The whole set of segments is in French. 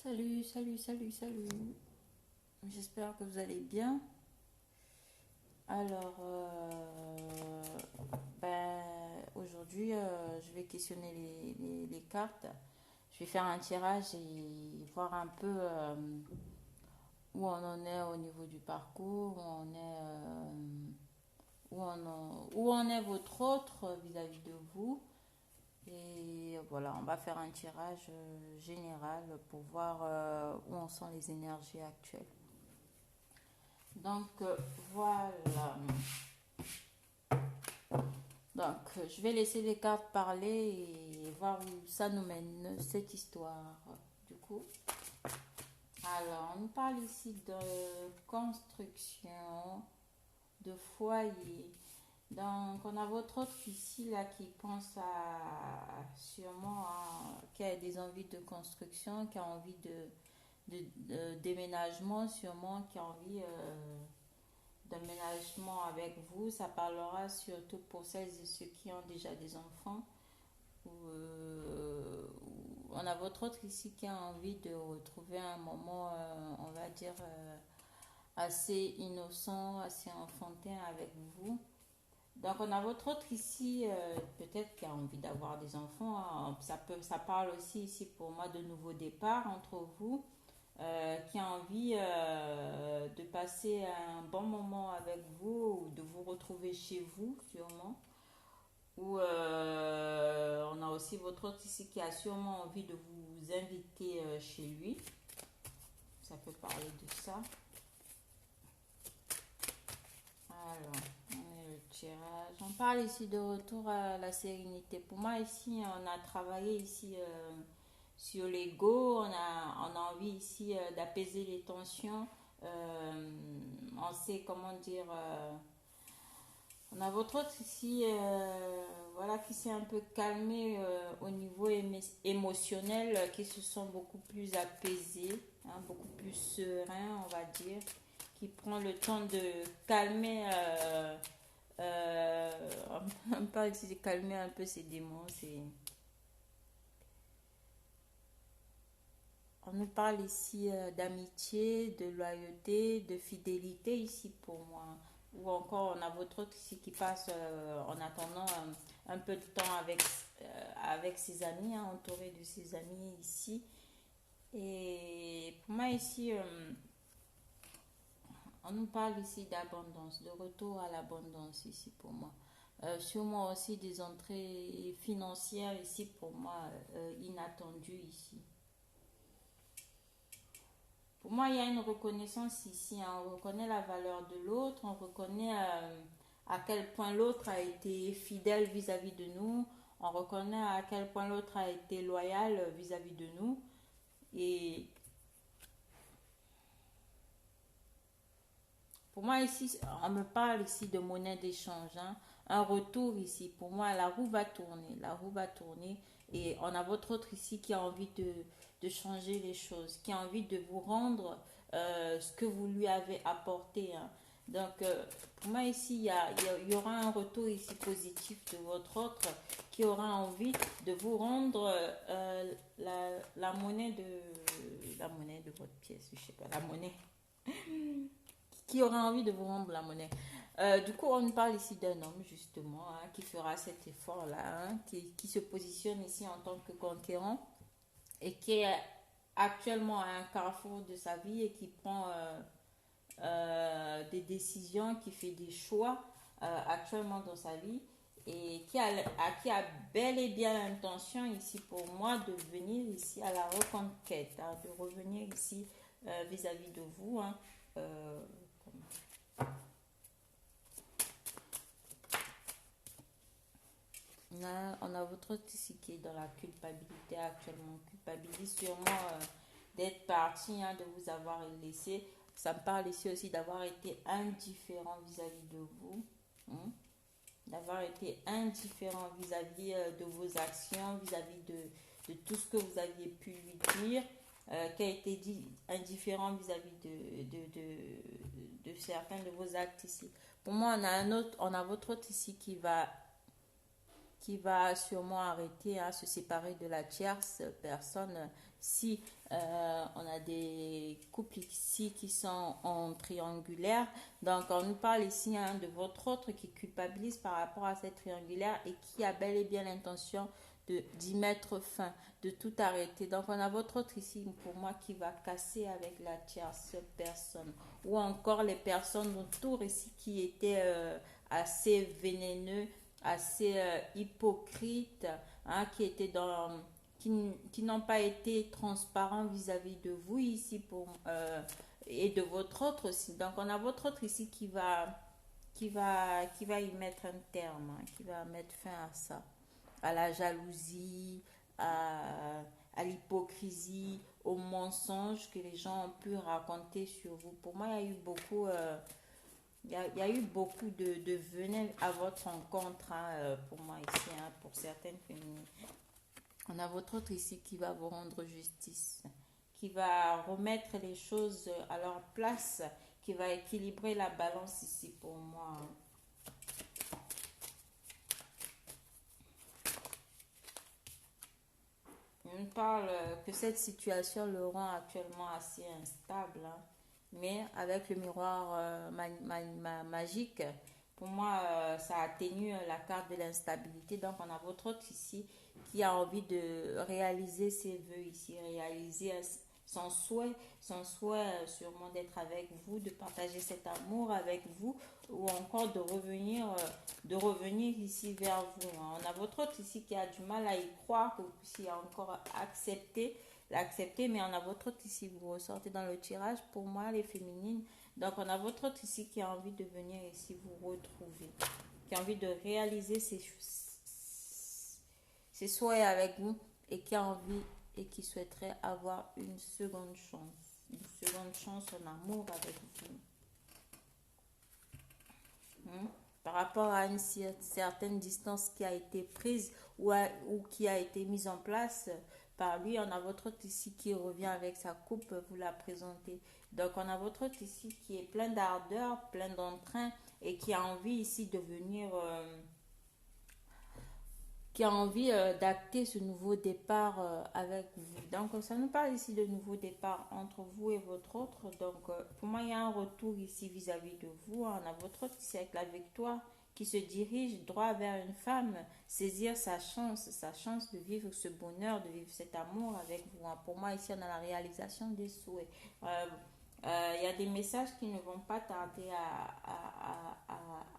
Salut, salut, salut, salut. J'espère que vous allez bien. Alors, aujourd'hui, je vais questionner les cartes. Je vais faire un tirage et voir un peu où on en est au niveau du parcours, où en est votre autre vis-à-vis de vous. Et voilà, on va faire un tirage général pour voir où en sont les énergies actuelles. Donc voilà. Donc je vais laisser les cartes parler et voir où ça nous mène cette histoire. Du coup, alors on nous parle ici de construction, de foyer. Donc on a votre autre ici là qui pense à sûrement qui a des envies de construction, qui a envie de déménagement sûrement, qui a envie d'aménagement avec vous. Ça parlera surtout pour celles et ceux qui ont déjà des enfants. On a votre autre ici qui a envie de retrouver un moment, on va dire, assez innocent, assez enfantin avec vous. Donc on a votre autre ici, peut-être qui a envie d'avoir des enfants, hein. Ça parle aussi ici pour moi de nouveau départ entre vous, qui a envie de passer un bon moment avec vous ou de vous retrouver chez vous sûrement. Ou on a aussi votre autre ici qui a sûrement envie de vous inviter chez lui. Ça peut parler de ça. Alors, on est le tirage. On parle ici de retour à la sérénité. Pour moi, ici, on a travaillé ici sur l'ego. On a envie ici d'apaiser les tensions. On sait comment dire. On a votre autre ici, voilà, qui s'est un peu calmé au niveau émotionnel, qui se sent beaucoup plus apaisé, hein, beaucoup plus serein, on va dire, qui prend le temps de calmer, on parle ici de calmer un peu ses démons. On nous parle ici d'amitié, de loyauté, de fidélité ici pour moi. Ou encore on a votre autre ici qui passe en attendant un peu de temps avec ses amis, hein, entouré de ses amis ici. Et pour moi ici, on nous parle ici d'abondance, de retour à l'abondance ici pour moi. Sûrement aussi des entrées financières ici pour moi, inattendues ici. Pour moi, il y a une reconnaissance ici, hein. On reconnaît la valeur de l'autre, on reconnaît à quel point l'autre a été fidèle vis-à-vis de nous, on reconnaît à quel point l'autre a été loyal vis-à-vis de nous. Et pour moi, ici, on me parle ici de monnaie d'échange, hein. Un retour ici. Pour moi, la roue va tourner. La roue va tourner. Et on a votre autre ici qui a envie de changer les choses, qui a envie de vous rendre ce que vous lui avez apporté, hein. Donc, pour moi, ici, il y aura un retour ici positif de votre autre qui aura envie de vous rendre la monnaie de votre pièce, je sais pas, la monnaie qui aura envie de vous rendre la monnaie. Du coup, on parle ici d'un homme, justement, hein, qui fera cet effort-là, hein, qui se positionne ici en tant que conquérant et qui est actuellement à un carrefour de sa vie et qui prend des décisions, qui fait des choix actuellement dans sa vie et qui a bel et bien l'intention ici pour moi de venir ici à la reconquête, hein, de revenir ici vis-à-vis de vous, hein. Euh, on a votre autre ici qui est dans la culpabilité actuellement. Culpabilise sûrement d'être parti, hein, de vous avoir laissé. Ça me parle ici aussi d'avoir été indifférent vis-à-vis de vous, hein. D'avoir été indifférent vis-à-vis de vos actions, vis-à-vis de tout ce que vous aviez pu lui dire, qui a été dit indifférent vis-à-vis de certains de vos actes ici. Pour moi, on a votre autre ici qui va sûrement arrêter à se séparer de la tierce personne si on a des couples ici qui sont en triangulaire. Donc on nous parle ici de votre autre qui culpabilise par rapport à cette triangulaire et qui a bel et bien l'intention d'y mettre fin, de tout arrêter. Donc on a votre autre ici pour moi qui va casser avec la tierce personne ou encore les personnes autour ici qui étaient assez vénéneux, assez hypocrites, hein, qui n'ont pas été transparents vis-à-vis de vous ici et de votre autre aussi. Donc on a votre autre ici qui va y mettre un terme, hein, qui va mettre fin à ça, à la jalousie, à l'hypocrisie, aux mensonges que les gens ont pu raconter sur vous. Pour moi, il y a eu beaucoup, il y a eu beaucoup de venin à votre rencontre, hein, pour moi ici, hein, pour certaines féminines. On a votre autre ici qui va vous rendre justice, qui va remettre les choses à leur place, qui va équilibrer la balance ici pour moi. On parle que cette situation le rend actuellement assez instable, hein. Mais avec le miroir magique, pour moi, ça atténue la carte de l'instabilité. Donc, on a votre autre ici qui a envie de réaliser ses vœux ici, réaliser son souhait sûrement d'être avec vous, de partager cet amour avec vous ou encore de revenir ici vers vous, hein. On a votre autre ici qui a du mal à y croire, que vous puissiez encore l'accepter, mais on a votre autre ici, vous ressortez dans le tirage, pour moi, les féminines. Donc, on a votre autre ici qui a envie de venir ici vous retrouver, qui a envie de réaliser ses souhaits avec vous et qui a envie et qui souhaiterait avoir une seconde chance en amour avec vous. Par rapport à une certaine distance qui a été prise ou qui a été mise en place par lui, on a votre autre ici qui revient avec sa coupe, vous la présentez. Donc on a votre autre ici qui est plein d'ardeur, plein d'entrain et qui a envie ici de venir, qui a envie d'acter ce nouveau départ avec vous. Donc ça nous parle ici de nouveau départ entre vous et votre autre. Donc pour moi il y a un retour ici vis-à-vis de vous. On a votre autre ici avec la victoire qui se dirige droit vers une femme, saisir sa chance de vivre ce bonheur, de vivre cet amour avec vous. Pour moi ici on a la réalisation des souhaits. Il y a des messages qui ne vont pas tarder à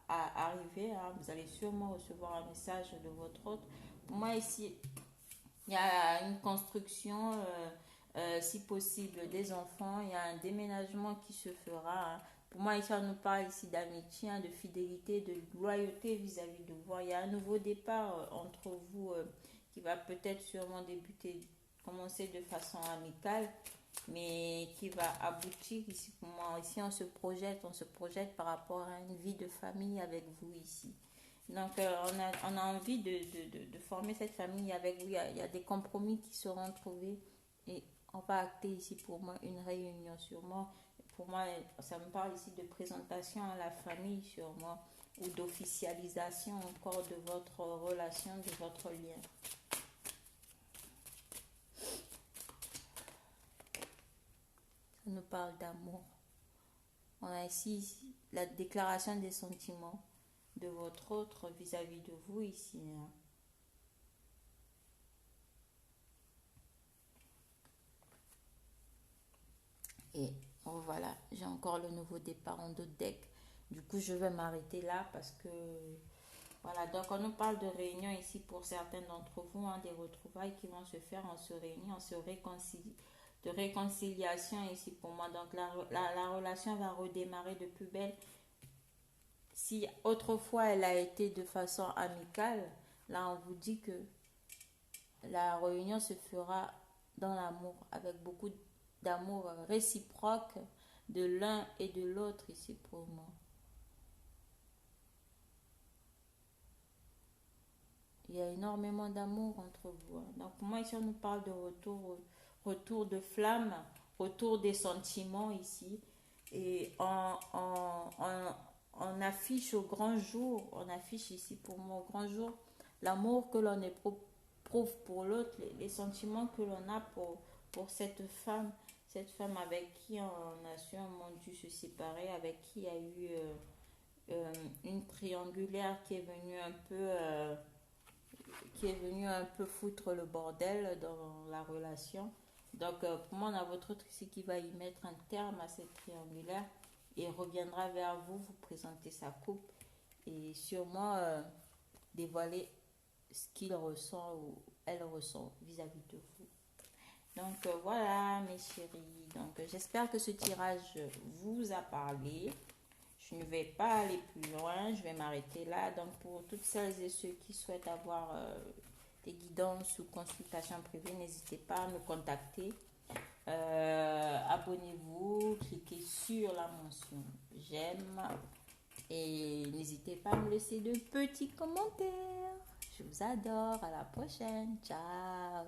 arriver, hein. Vous allez sûrement recevoir un message de votre autre. Pour moi ici, il y a une construction, si possible, des enfants. Il y a un déménagement qui se fera, hein. Pour moi ici, on nous parle ici d'amitié, hein, de fidélité, de loyauté vis-à-vis de vous. Il y a un nouveau départ entre vous qui va peut-être sûrement commencer de façon amicale, mais qui va aboutir ici pour moi. Ici, on se projette par rapport à une vie de famille avec vous ici. Donc, on a envie de former cette famille avec vous. Il y a des compromis qui seront trouvés et on va acter ici pour moi une réunion sûrement. Pour moi, ça me parle ici de présentation à la famille sûrement ou d'officialisation encore de votre relation, de votre lien. Ça nous parle d'amour. On a ici la déclaration des sentiments de votre autre vis-à-vis de vous ici, hein. Et voilà, j'ai encore le nouveau départ en d'autres decks. Du coup, je vais m'arrêter là parce que voilà, donc on nous parle de réunion ici pour certains d'entre vous, hein, des retrouvailles qui vont se faire, on se réunit, on se réconcilie, de réconciliation ici pour moi. Donc la relation va redémarrer de plus belle. Si autrefois elle a été de façon amicale, là on vous dit que la réunion se fera dans l'amour, avec beaucoup d'amour réciproque de l'un et de l'autre ici pour moi. Il y a énormément d'amour entre vous, hein. Donc pour moi ici on nous parle de retour de flamme, retour des sentiments ici. Et on affiche au grand jour, on affiche ici pour moi au grand jour l'amour que l'on éprouve pour l'autre, les sentiments que l'on a pour cette femme avec qui on a su un moment dû se séparer, avec qui il y a eu une triangulaire qui est venue un peu foutre le bordel dans la relation. Donc pour moi, on a votre autre ici qui va y mettre un terme à cette triangulaire et reviendra vers vous, vous présenter sa coupe et sûrement dévoiler ce qu'il ressent ou elle ressent vis-à-vis de vous. Donc voilà mes chéris, donc j'espère que ce tirage vous a parlé. Je ne vais pas aller plus loin, je vais m'arrêter là. Donc pour toutes celles et ceux qui souhaitent avoir des guidances ou consultations privées, n'hésitez pas à me contacter. Abonnez-vous, cliquez sur la mention j'aime et n'hésitez pas à me laisser de petits commentaires. Je vous adore, à la prochaine, ciao.